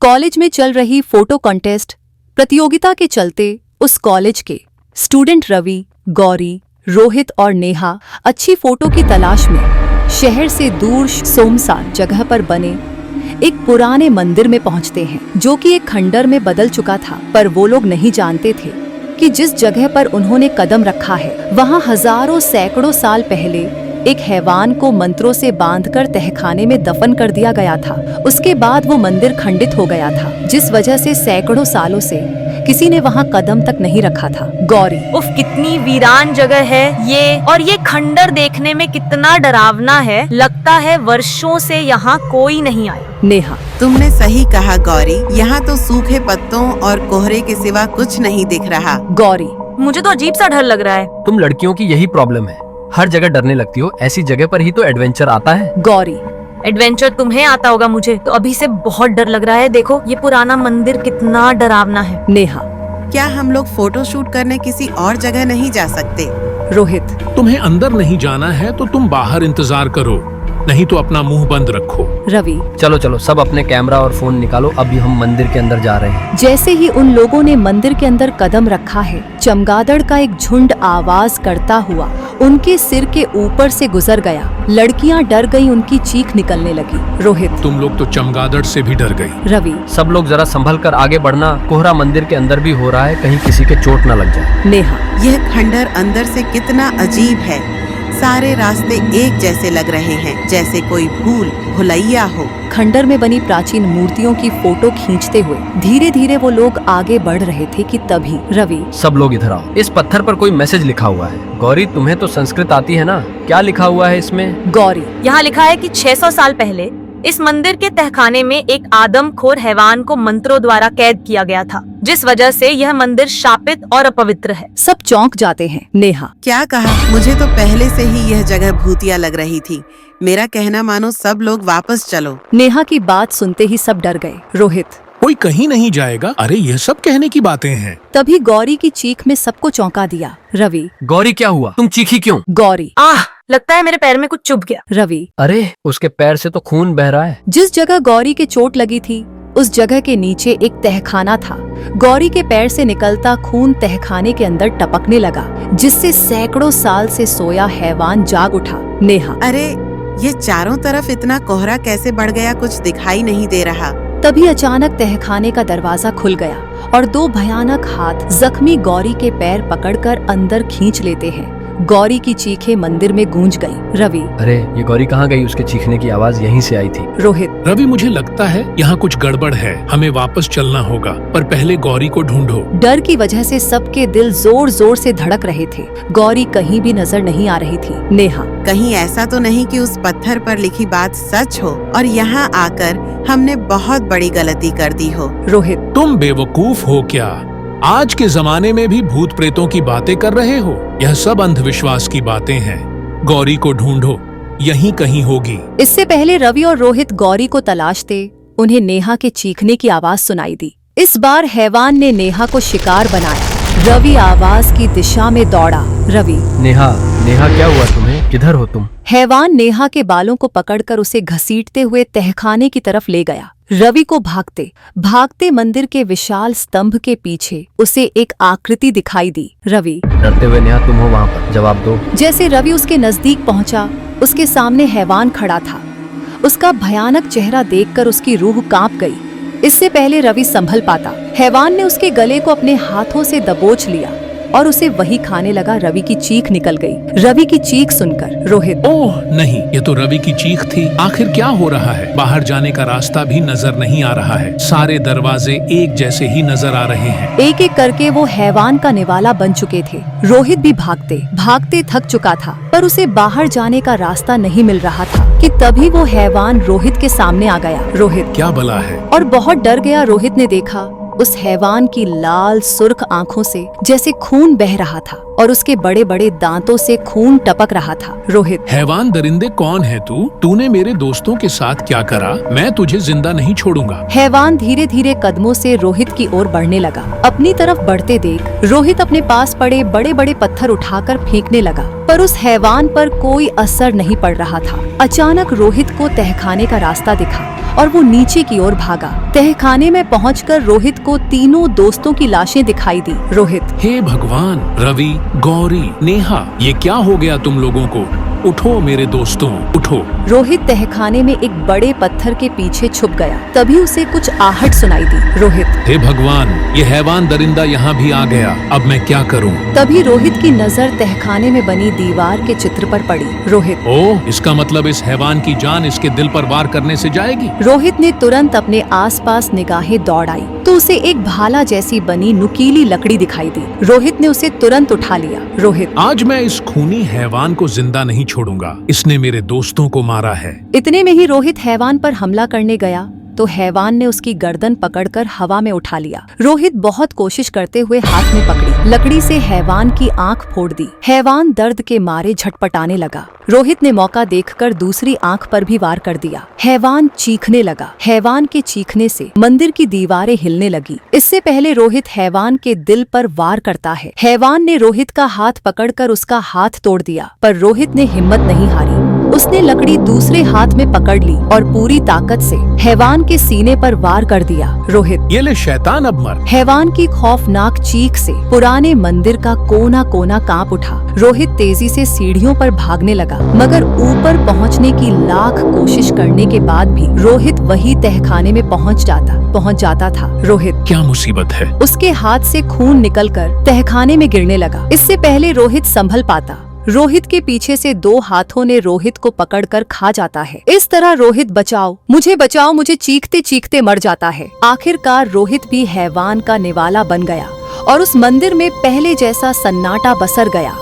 College में चल रही फोटो कॉन्टेस्ट प्रतियोगिता के चलते उस कॉलेज के स्टूडेंट रवि, गौरी, रोहित और नेहा अच्छी फोटो की तलाश में शहर से दूर सुनसान जगह पर बने एक पुराने मंदिर में पहुंचते हैं, जो कि एक खंडर में बदल चुका था। पर वो लोग नहीं जानते थे कि जिस जगह पर उन्होंने कदम रखा है वहां हजारों सैकड़ों साल पहले एक हैवान को मंत्रों से बांधकर तहखाने में दफन कर दिया गया था। उसके बाद वो मंदिर खंडित हो गया था, जिस वजह से सैकड़ों सालों से किसी ने वहां कदम तक नहीं रखा था। गौरी, उफ, कितनी वीरान जगह है ये, और ये खंडर देखने में कितना डरावना है। लगता है वर्षों से यहाँ कोई नहीं आया। नेहा, तुमने सही कहा गौरी, यहाँ तो सूखे पत्तों और कोहरे के सिवा कुछ नहीं दिख रहा। गौरी, मुझे तो अजीब सा डर लग रहा है। तुम लड़कियों की यही प्रॉब्लम है, हर जगह डरने लगती हो। ऐसी जगह पर ही तो एडवेंचर आता है। गौरी, एडवेंचर तुम्हें आता होगा, मुझे तो अभी से बहुत डर लग रहा है। देखो ये पुराना मंदिर कितना डरावना है। नेहा, क्या हम लोग फोटो शूट करने किसी और जगह नहीं जा सकते? रोहित, तुम्हें अंदर नहीं जाना है तो तुम बाहर इंतजार करो, नहीं तो अपना मुंह बंद रखो। रवि, चलो चलो सब अपने कैमरा और फोन निकालो, अभी हम मंदिर के अंदर जा रहे हैं। जैसे ही उन लोगों ने मंदिर के अंदर कदम रखा है, चमगादड़ का एक झुंड आवाज करता हुआ उनके सिर के ऊपर से गुजर गया। लड़कियां डर गईं, उनकी चीख निकलने लगी। रोहित, तुम लोग तो चमगादड़ से भी डर गई। रवि, सब लोग जरा संभल कर आगे बढ़ना, कोहरा मंदिर के अंदर भी हो रहा है, कहीं किसी के चोट न लग जाए। नेहा, यह खंडर अंदर से कितना अजीब है। सारे रास्ते एक जैसे लग रहे हैं, जैसे कोई भुलैया हो। खंडर में बनी प्राचीन मूर्तियों की फोटो खींचते हुए धीरे धीरे वो लोग आगे बढ़ रहे थे कि तभी रवि, सब लोग इधर आओ, इस पत्थर पर कोई मैसेज लिखा हुआ है। गौरी, तुम्हें तो संस्कृत आती है ना, क्या लिखा हुआ है इसमें? गौरी, यहाँ लिखा है कि 600 साल पहले इस मंदिर के तहखाने में एक आदमखोर हैवान को मंत्रों द्वारा कैद किया गया था, जिस वजह से यह मंदिर शापित और अपवित्र है। सब चौंक जाते हैं। नेहा, क्या कहा? मुझे तो पहले से ही यह जगह भूतिया लग रही थी। मेरा कहना मानो, सब लोग वापस चलो। नेहा की बात सुनते ही सब डर गए। रोहित, कोई कहीं नहीं जाएगा। अरे ये सब कहने की बातें हैं। तभी गौरी की चीख में सबको चौंका दिया। रवि, गौरी क्या हुआ, तुम चीखी क्यों? गौरी, आह, लगता है मेरे पैर में कुछ चुभ गया। रवि, अरे उसके पैर से तो खून बह रहा है। जिस जगह गौरी के चोट लगी थी उस जगह के नीचे एक तहखाना था। गौरी के पैर से निकलता खून तहखाने के अंदर टपकने लगा, जिससे सैकड़ों साल से सोया हैवान जाग उठा। नेहा, अरे ये चारों तरफ इतना कोहरा कैसे बढ़ गया, कुछ दिखाई नहीं दे रहा। तभी अचानक तहखाने का दरवाजा खुल गया और दो भयानक हाथ जख्मी गौरी के पैर पकड़कर अंदर खींच लेते हैं। गौरी की चीखें मंदिर में गूंज गई। रवि, अरे ये गौरी कहाँ गई? उसके चीखने की आवाज यहीं से आई थी। रोहित, रवि, मुझे लगता है यहाँ कुछ गड़बड़ है, हमें वापस चलना होगा, पर पहले गौरी को ढूंढो। डर की वजह से सबके दिल जोर जोर से धड़क रहे थे। गौरी कहीं भी नजर नहीं आ रही थी। नेहा, कहीं ऐसा तो नहीं कि उस पत्थर पर लिखी बात सच हो और यहाँ आकर हमने बहुत बड़ी गलती कर दी हो। रोहित, तुम बेवकूफ हो क्या? आज के जमाने में भी भूत प्रेतों की बातें कर रहे हो? यह सब अंधविश्वास की बातें हैं। गौरी को ढूंढो, यहीं कहीं होगी। इससे पहले रवि और रोहित गौरी को तलाशते उन्हें नेहा के चीखने की आवाज सुनाई दी। इस बार हैवान ने नेहा को शिकार बनाया। रवि आवाज की दिशा में दौड़ा। रवि, नेहा, नेहा क्या हुआ तुम्हें? किधर हो तुम? हैवान नेहा के बालों को पकड़कर उसे घसीटते हुए तहखाने की तरफ ले गया। रवि को भागते भागते मंदिर के विशाल स्तंभ के पीछे उसे एक आकृति दिखाई दी। रवि, डरते हुए नेहा तुम हो वहाँ पर, जवाब दो। जैसे रवि उसके नजदीक पहुंचा, उसके सामने हैवान खड़ा था। उसका भयानक चेहरा देखकर उसकी रूह कांप गई। इससे पहले रवि संभल पाता, हैवान ने उसके गले को अपने हाथों से दबोच लिया और उसे वही खाने लगा। रवि की चीख निकल गई। रवि की चीख सुनकर रोहित, ओह नहीं, ये तो रवि की चीख थी। आखिर क्या हो रहा है? बाहर जाने का रास्ता भी नजर नहीं आ रहा है, सारे दरवाजे एक जैसे ही नजर आ रहे हैं। एक एक करके वो हैवान का निवाला बन चुके थे। रोहित भी भागते भागते थक चुका था, पर उसे बाहर जाने का रास्ता नहीं मिल रहा था कि तभी वो हैवान रोहित के सामने आ गया। रोहित, क्या बला है? और बहुत डर गया। रोहित ने देखा उस हैवान की लाल सुर्ख आंखों से जैसे खून बह रहा था और उसके बड़े बड़े दांतों से खून टपक रहा था। रोहित, हैवान दरिंदे कौन है तू? तूने मेरे दोस्तों के साथ क्या करा? मैं तुझे जिंदा नहीं छोड़ूंगा। हैवान धीरे धीरे कदमों से रोहित की ओर बढ़ने लगा। अपनी तरफ बढ़ते देख रोहित अपने पास पड़े बड़े बड़े पत्थर उठाकर फेंकने लगा, पर उस हैवान पर कोई असर नहीं पड़ रहा था। अचानक रोहित को तहखाने का रास्ता दिखा और वो नीचे की ओर भागा। तहखाने में पहुंचकर रोहित को तीनों दोस्तों की लाशें दिखाई दी। रोहित, हे भगवान, रवि, गौरी, नेहा, ये क्या हो गया तुम लोगों को? उठो मेरे दोस्तों, उठो। रोहित तहखाने में एक बड़े पत्थर के पीछे छुप गया। तभी उसे कुछ आहट सुनाई दी। रोहित, हे भगवान, ये हैवान दरिंदा यहाँ भी आ गया। अब मैं क्या करूँ? तभी रोहित की नजर तहखाने में बनी दीवार के चित्र पर पड़ी। रोहित, ओह, इसका मतलब इस हैवान की जान इसके दिल पर वार करने से जाएगी। रोहित ने तुरंत अपने आसपास निगाहें दौड़ाई तो उसे एक भाला जैसी बनी नुकीली लकड़ी दिखाई दी। रोहित ने उसे तुरंत उठा लिया। रोहित, आज मैं इस खूनी हैवान को जिंदा नहीं छोड़ूंगा। इसने मेरे दोस्तों को मारा है। इतने में ही रोहित हैवान पर हमला करने गया तो हैवान ने उसकी गर्दन पकड़कर हवा में उठा लिया। रोहित बहुत कोशिश करते हुए हाथ में पकड़ी लकड़ी से हैवान की आंख फोड़ दी। हैवान दर्द के मारे झटपटाने लगा। रोहित ने मौका देखकर दूसरी आंख पर भी वार कर दिया। हैवान चीखने लगा। हैवान के चीखने से मंदिर की दीवारें हिलने लगी। इससे पहले रोहित हैवान के दिल पर वार करता है। हैवान ने रोहित का हाथ पकड़कर उसका हाथ तोड़ दिया, पर रोहित ने हिम्मत नहीं हारी। उसने लकड़ी दूसरे हाथ में पकड़ ली और पूरी ताकत से हैवान के सीने पर वार कर दिया। रोहित, ये ले शैतान, अब मर। हैवान की खौफनाक चीख से पुराने मंदिर का कोना कोना कांप उठा। रोहित तेजी से सीढ़ियों पर भागने लगा, मगर ऊपर पहुंचने की लाख कोशिश करने के बाद भी रोहित वही तहखाने में पहुंच जाता था। रोहित, क्या मुसीबत है? उसके हाथ से खून निकलकर तहखाने में गिरने लगा। इससे पहले रोहित संभल पाता, रोहित के पीछे से दो हाथों ने रोहित को पकड़कर खा जाता है। इस तरह रोहित बचाओ मुझे चीखते चीखते मर जाता है। आखिरकार रोहित भी हैवान का निवाला बन गया और उस मंदिर में पहले जैसा सन्नाटा बसर गया।